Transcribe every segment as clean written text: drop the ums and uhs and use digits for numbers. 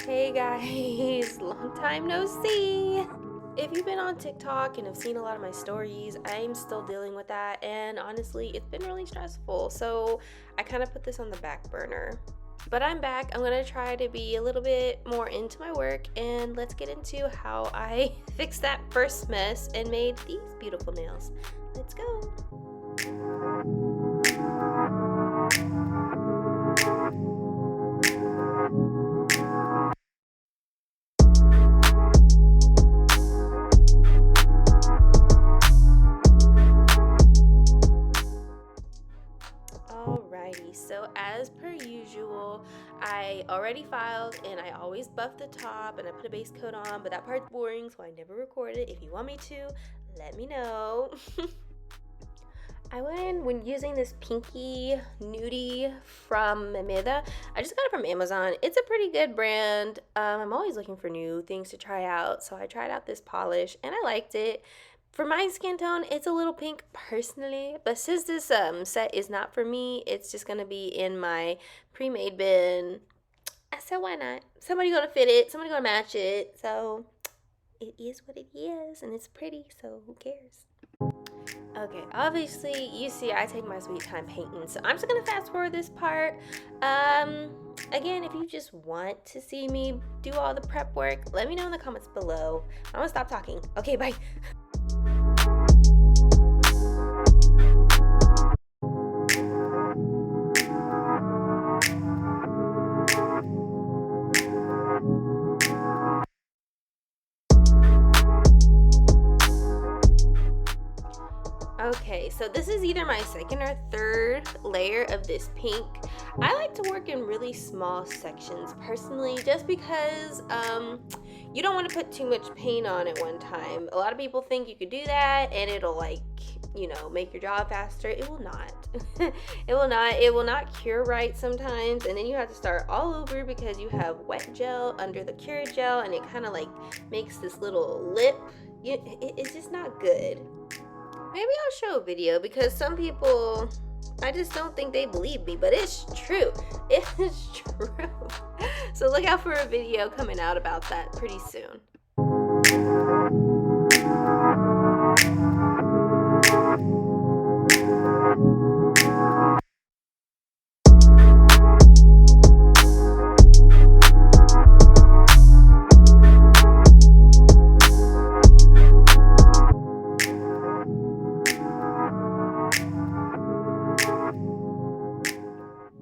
Hey guys, long time no see. If you've been on TikTok and have seen a lot of my stories, I'm still dealing with that, and honestly, it's been really stressful. So I kind of put this on the back burner. But I'm back. I'm gonna try to be a little bit more into my work, and let's get into how I fixed that first mess and made these beautiful nails. Let's go. Alrighty, so as per usual, I already filed and I always buff the top and I put a base coat on, but that part's boring, so I never record it. If you want me to, let me know. I went in when using this pinky nudie from Memeda. I just got it from Amazon. It's a pretty good brand. I'm always looking for new things to try out, so I tried out this polish and I liked it. For my skin tone, it's a little pink personally, but since this set is not for me, it's just gonna be in my pre-made bin. I said, why not? Somebody gonna fit it, somebody gonna match it, so it is what it is, and it's pretty, so who cares? Okay, obviously, you see I take my sweet time painting, so I'm just gonna fast forward this part. Again, if you just want to see me do all the prep work, let me know in the comments below. I'm gonna stop talking. Okay, bye. Okay, so this is either my second or third layer of this pink. I like to work in really small sections personally, just because you don't want to put too much paint on at one time. A lot of people think you could do that and it'll make your job faster. It will not. It will not. It will not cure right sometimes, and then you have to start all over because you have wet gel under the cure gel, and it kind of like makes this little lip. It's just not good. Maybe I'll show a video because some people, I just don't think they believe me, but it's true. It is true. So look out for a video coming out about that pretty soon.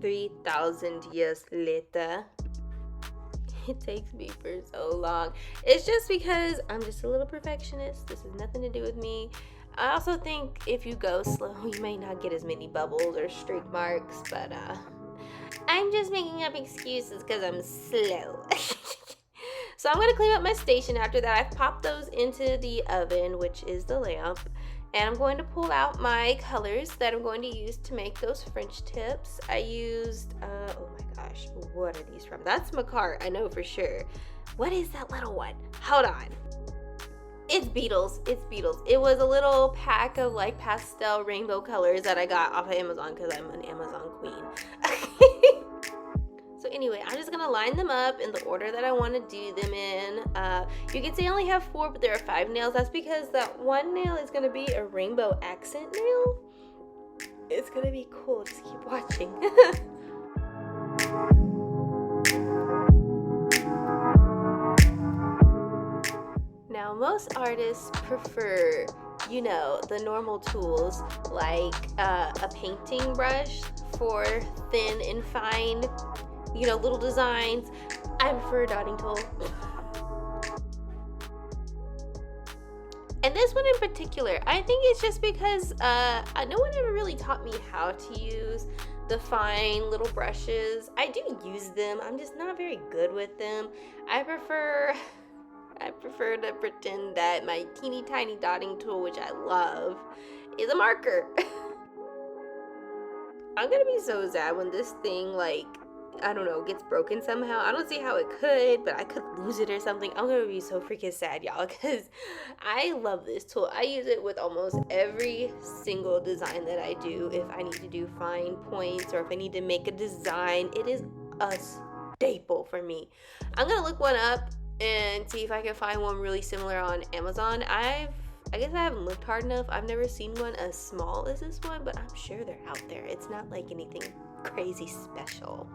3,000 years later. It takes me for so long. It's just because I'm just a little perfectionist. This has nothing to do with me. I also think if you go slow, you may not get as many bubbles or streak marks, but I'm just making up excuses because I'm slow. So I'm going to clean up my station after that. I've popped those into the oven, which is the lamp. And I'm going to pull out my colors that I'm going to use to make those French tips. I used, oh my gosh, what are these from? That's Macart, I know for sure. What is that little one? Hold on. It's Beetles. It's Beetles. It was a little pack of like pastel rainbow colors that I got off of Amazon because I'm an Amazon queen. So anyway, I'm just gonna line them up in the order that I want to do them in. You can see I only have 4, but there are 5 nails. That's because that one nail is gonna be a rainbow accent nail. It's gonna be cool. Just keep watching. Now, most artists prefer, the normal tools like a painting brush for thin and fine, little designs. I prefer a dotting tool. And this one in particular, I think it's just because no one ever really taught me how to use the fine little brushes. I do use them. I'm just not very good with them. I prefer to pretend that my teeny tiny dotting tool, which I love, is a marker. I'm gonna be so sad when this thing, gets broken somehow. I don't see how it could, but I could lose it or something. I'm gonna be so freaking sad, y'all, because I love this tool. I use it with almost every single design that I do. If I need to do fine points or if I need to make a design, it is staple for me. I'm gonna look one up and see if I can find one really similar on Amazon. I guess I haven't looked hard enough. I've never seen one as small as this one, but I'm sure they're out there. It's not like anything crazy special.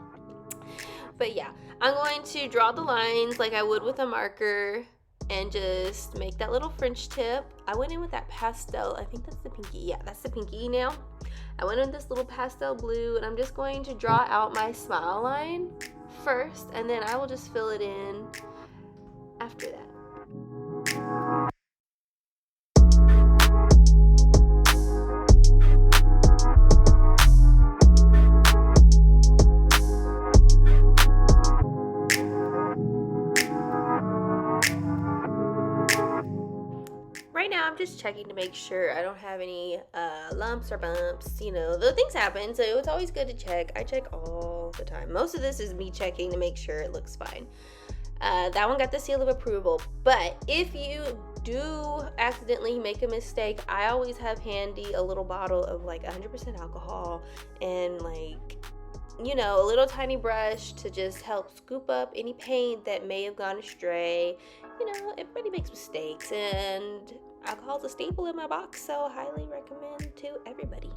But yeah, I'm going to draw the lines like I would with a marker and just make that little French tip. I went in with that pastel. I think that's the pinky. Yeah, that's the pinky now. I went in with this little pastel blue, and I'm just going to draw out my smile line first, and then I will just fill it in after that. Right now, I'm just checking to make sure I don't have any lumps or bumps. You know, the things happen, so it's always good to check. I check all the time. Most of this is me checking to make sure it looks fine. That one got the seal of approval. But if you do accidentally make a mistake, I always have handy a little bottle of like 100% alcohol and like, you know, a little tiny brush to just help scoop up any paint that may have gone astray. You know, everybody makes mistakes, and alcohol's a staple in my box, so highly recommend to everybody.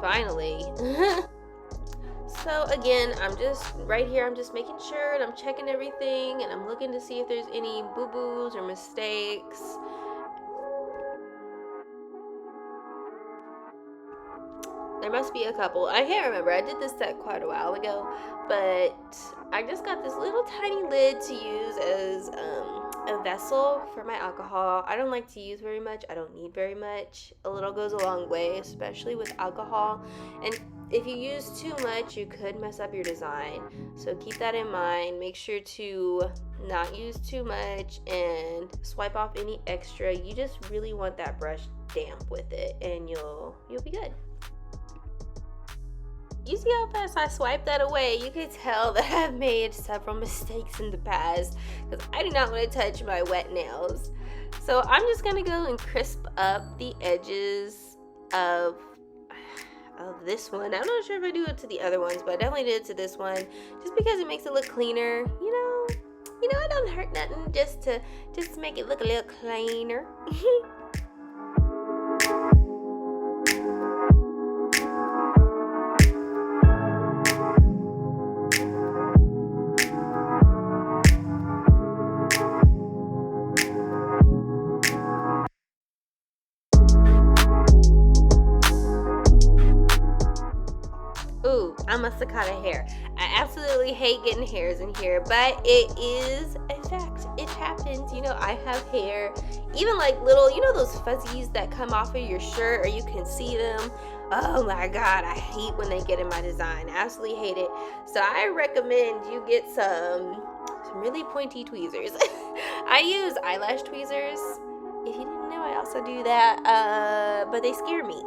Finally. So again, I'm just right here, I'm just making sure and I'm checking everything, and I'm looking to see if there's any boo-boos or mistakes. There must be a couple. I can't remember. I did this set quite a while ago, but I just got this little tiny lid to use as a vessel for my alcohol. I don't like to use very much. I don't need very much. A little goes a long way, especially with alcohol. And if you use too much, you could mess up your design. So keep that in mind. Make sure to not use too much and swipe off any extra. You just really want that brush damp with it, and you'll be good. You see how fast I swiped that away? You can tell that I've made several mistakes in the past because I do not want to touch my wet nails. So I'm just going to go and crisp up the edges of this one. I'm not sure if I do it to the other ones, but I definitely did it to this one just because it makes it look cleaner. You know, it don't hurt nothing just to make it look a little cleaner. Ooh, I must have caught a hair. I absolutely hate getting hairs in here, but it is a fact. It happens. You know, I have hair. Even like little, those fuzzies that come off of your shirt or you can see them. Oh my God, I hate when they get in my design. I absolutely hate it. So I recommend you get some really pointy tweezers. I use eyelash tweezers. If you didn't know, I also do that, but they scare me.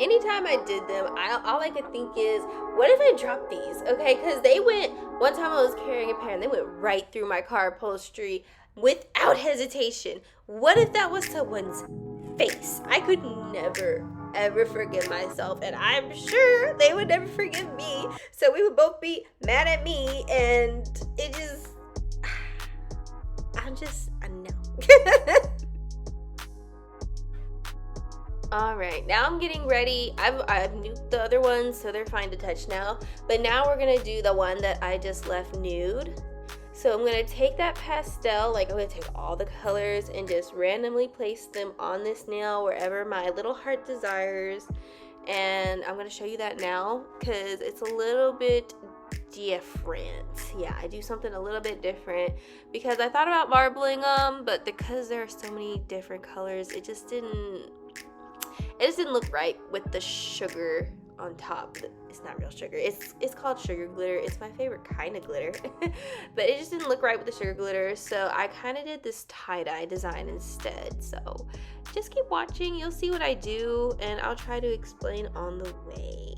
Anytime I did them, all I could think is, what if I dropped these? Okay, because one time I was carrying a pair and they went right through my car upholstery without hesitation. What if that was someone's face? I could never, ever forgive myself, and I'm sure they would never forgive me. So we would both be mad at me, and it just, I know. Alright, now I'm getting ready. I've nuked the other ones, so they're fine to touch now. But now we're going to do the one that I just left nude. So I'm going to take that pastel, I'm going to take all the colors and just randomly place them on this nail wherever my little heart desires. And I'm going to show you that now because it's a little bit different. Yeah, I do something a little bit different because I thought about marbling them, but because there are so many different colors, it just didn't It just didn't look right with the sugar on top. It's not real sugar. It's called sugar glitter. It's my favorite kind of glitter. But it just didn't look right with the sugar glitter, so I kind of did this tie-dye design instead. So just keep watching. You'll see what I do, and I'll try to explain on the way.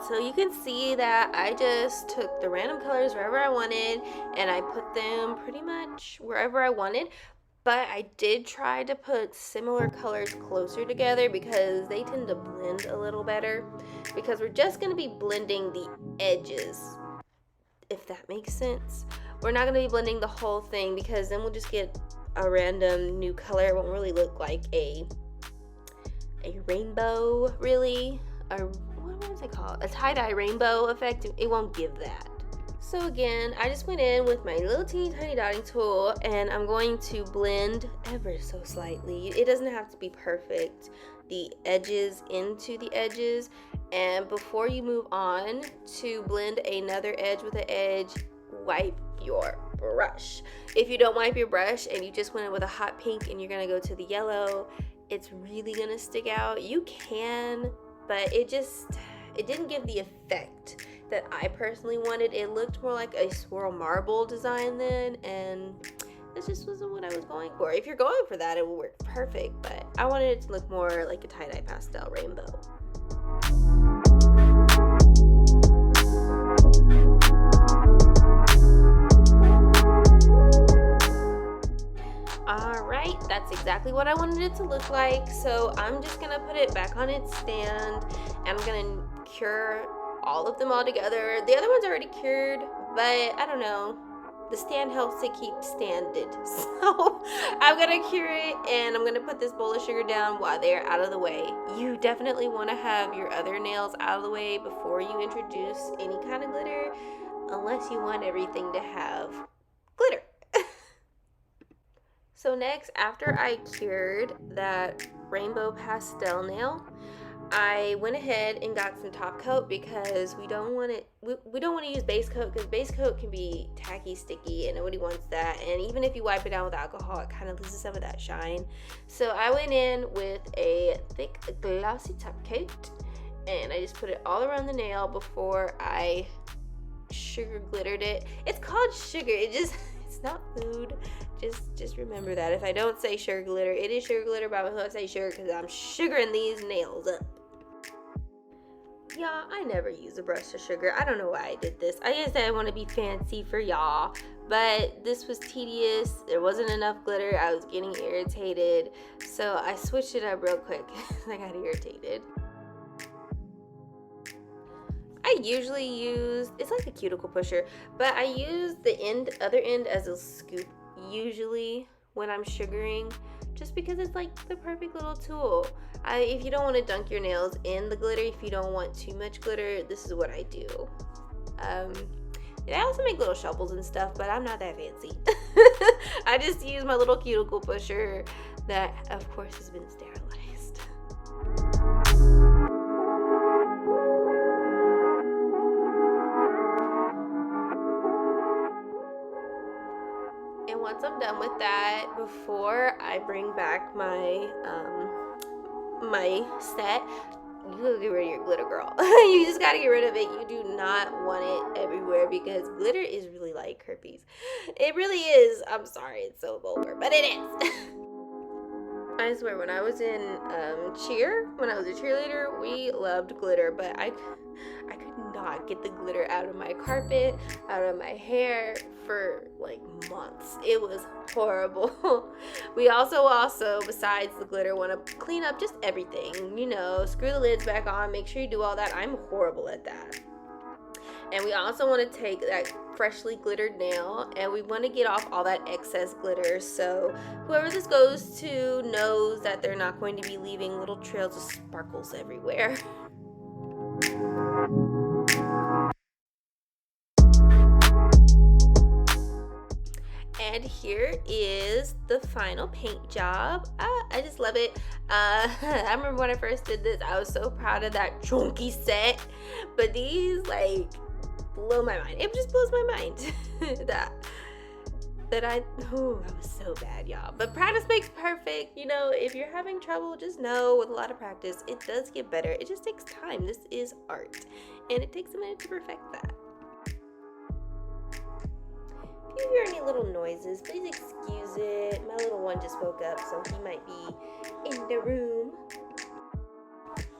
So you can see that I just took the random colors wherever I wanted and I put them pretty much wherever I wanted, but I did try to put similar colors closer together because they tend to blend a little better, because we're just going to be blending the edges, if that makes sense. We're not going to be blending the whole thing because then we'll just get a random new color. It won't really look like a rainbow, really, or what is it called? A tie-dye rainbow effect. It won't give that. So again, I just went in with my little teeny tiny dotting tool and I'm going to blend ever so slightly. It doesn't have to be perfect. The edges into the edges. And before you move on to blend another edge with an edge, wipe your brush. If you don't wipe your brush and you just went in with a hot pink and you're gonna go to the yellow, it's really gonna stick out. You can, but it didn't give the effect that I personally wanted. It looked more like a swirl marble design then, and this just wasn't what I was going for. If you're going for that, it will work perfect, but I wanted it to look more like a tie-dye pastel rainbow. Alright, that's exactly what I wanted it to look like. So I'm just gonna put it back on its stand and I'm gonna cure all of them all together. The other one's already cured, but I don't know. The stand helps it keep standed. So I'm gonna cure it and I'm gonna put this bowl of sugar down while they're out of the way. You definitely wanna have your other nails out of the way before you introduce any kind of glitter, unless you want everything to have glitter. So next, after I cured that rainbow pastel nail, I went ahead and got some top coat because we don't want to use base coat because base coat can be tacky, sticky, and nobody wants that. And even if you wipe it down with alcohol, it kind of loses some of that shine. So I went in with a thick, glossy top coat, and I just put it all around the nail before I sugar glittered it. It's called sugar. It's not food. Just remember that. If I don't say sugar glitter, it is sugar glitter, but I'm going to say sugar because I'm sugaring these nails up. Y'all, I never use a brush of sugar. I don't know why I did this. I guess I want to be fancy for y'all, but this was tedious. There wasn't enough glitter. I was getting irritated, so I switched it up real quick. I got irritated. I usually use, it's like a cuticle pusher, but I use the other end as a scoop usually when I'm sugaring, just because it's like the perfect little tool. If you don't want to dunk your nails in the glitter, if you don't want too much glitter, this is what I do. I also make little shovels and stuff, but I'm not that fancy. I just use my little cuticle pusher that of course has been sterilized. And once I'm done with that, before I bring back my my set, you gotta get rid of your glitter, girl. You just gotta get rid of it. You do not want it everywhere because glitter is really like herpes. It really is. I'm sorry, it's so vulgar, but it is. I swear, when I was in when I was a cheerleader, we loved glitter, but I could not get the glitter out of my carpet, out of my hair for like months. It was horrible. We also, besides the glitter, want to clean up just everything. You know, screw the lids back on, make sure you do all that. I'm horrible at that. And we also want to take that freshly glittered nail and we want to get off all that excess glitter, so whoever this goes to knows that they're not going to be leaving little trails of sparkles everywhere. here is the final paint job. I just love it. I remember when I first did this, I was so proud of that chunky set, but these like blow my mind. It just blows my mind that I was so bad, y'all. But practice makes perfect. You know, if you're having trouble, just know with a lot of practice, it does get better. It just takes time. This is art, and it takes a minute to perfect that. If you hear any little noises, please excuse it. My little one just woke up, so he might be in the room.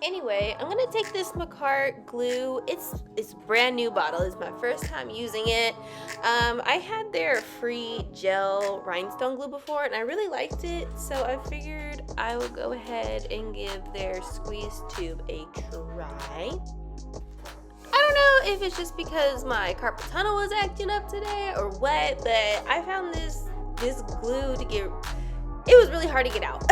Anyway, I'm gonna take this Macart glue. It's a brand new bottle. It's my first time using it. I had their free gel rhinestone glue before, and I really liked it, so I figured I would go ahead and give their squeeze tube a try. I don't know if it's just because my carpal tunnel was acting up today or what, but I found this glue it was really hard to get out.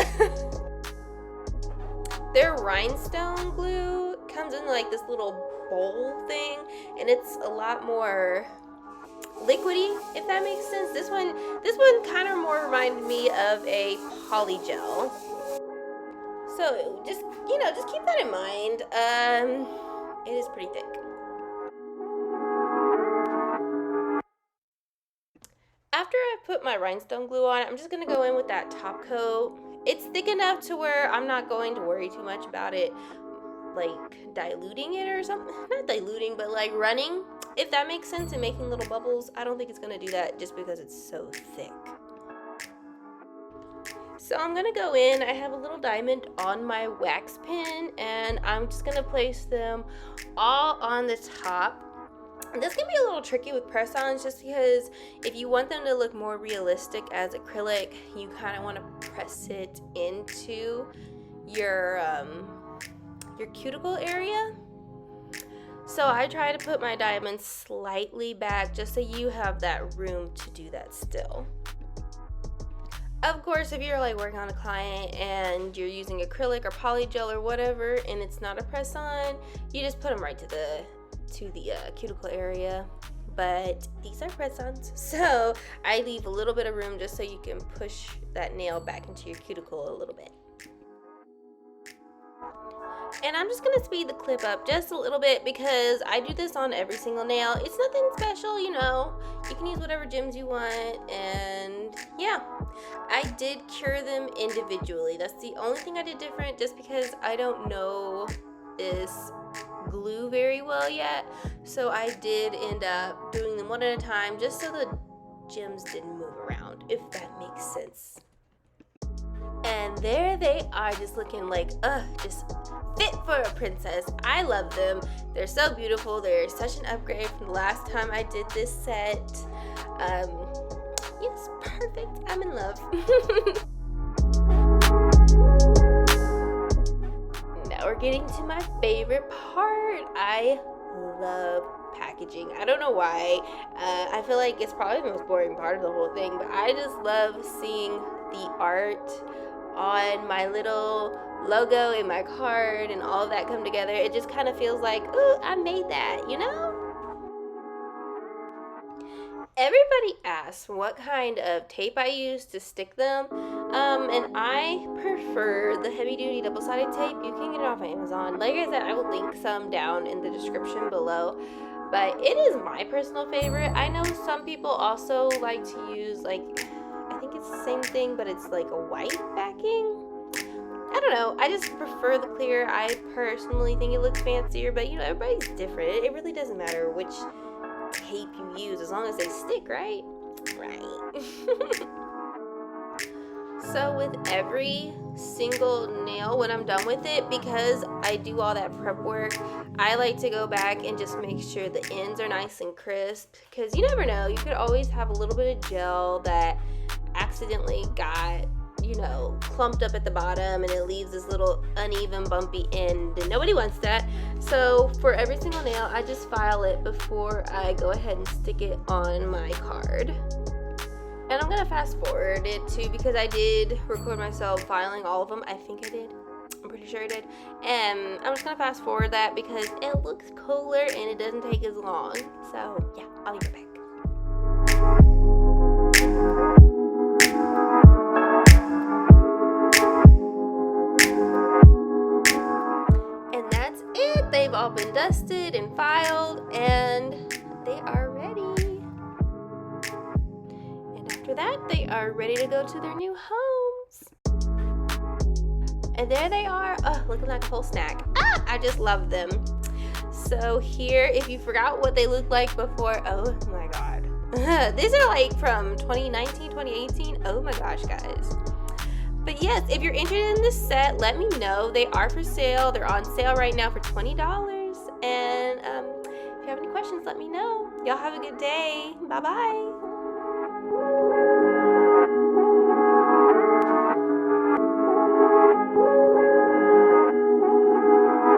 Their rhinestone glue comes in like this little bowl thing, and it's a lot more liquidy, if that makes sense. This one kind of more reminded me of a poly gel. So just keep that in mind. It is pretty thick. After I put my rhinestone glue on, I'm just gonna go in with that top coat. It's thick enough to where I'm not going to worry too much about it, like diluting it or something. Not diluting, but like running, if that makes sense, and making little bubbles. I don't think it's gonna do that just because it's so thick. So I'm gonna go in. I have a little diamond on my wax pen, and I'm just gonna place them all on the top. This can be a little tricky with press-ons just because if you want them to look more realistic as acrylic, you kind of want to press it into your cuticle area. So I try to put my diamonds slightly back just so you have that room to do that still. Of course, if you're like working on a client and you're using acrylic or poly gel or whatever and it's not a press-on, you just put them right to the cuticle area. But these are press-ons, so I leave a little bit of room just so you can push that nail back into your cuticle a little bit. And I'm just gonna speed the clip up just a little bit because I do this on every single nail. It's nothing special, you know. You can use whatever gems you want, and yeah. I did cure them individually. That's the only thing I did different, just because I don't know this glue very well yet. So I did end up doing them one at a time just so the gems didn't move around, if that makes sense. And there they are, just looking like, just fit for a princess. I love them. They're so beautiful. They're such an upgrade from the last time I did this set. Yes, perfect. I'm in love. Now we're getting to my favorite part. I love packaging. I don't know why. I feel like it's probably the most boring part of the whole thing, but I just love seeing the art on my little logo in my card and all of that come together. It just kind of feels like, ooh, I made that, you know? Everybody asks what kind of tape I use to stick them, and I prefer the heavy duty double-sided tape. You can get it off of Amazon. Like I said, I will link some down in the description below, but it is my personal favorite. I know some people also like to use, like, I think it's the same thing, but it's like a white backing. I don't know. I just prefer the clear. I personally think it looks fancier, but you know, everybody's different. It really doesn't matter which tape you use as long as they stick, right? Right. So with every single nail, when I'm done with it, because I do all that prep work, I like to go back and just make sure the ends are nice and crisp, because you never know, you could always have a little bit of gel that accidentally got, you know, clumped up at the bottom and it leaves this little uneven bumpy end, and nobody wants that. So for every single nail, I just file it before I go ahead and stick it on my card. And I'm gonna fast forward it too, because I did record myself filing all of them. I think I did. I'm pretty sure I did. And I'm just gonna fast forward that because it looks cooler and it doesn't take as long. So yeah, I'll be right back. all been dusted and filed, and they are ready. And after that, they are ready to go to their new homes. And there they are. Oh, look at that whole snack. I just love them. So here, if you forgot what they looked like before, oh my god. These are like from 2019, 2018. Oh my gosh, guys. But yes, if you're interested in this set, let me know. They are for sale. They're on sale right now for $20. And if you have any questions, let me know. Y'all have a good day. Bye-bye.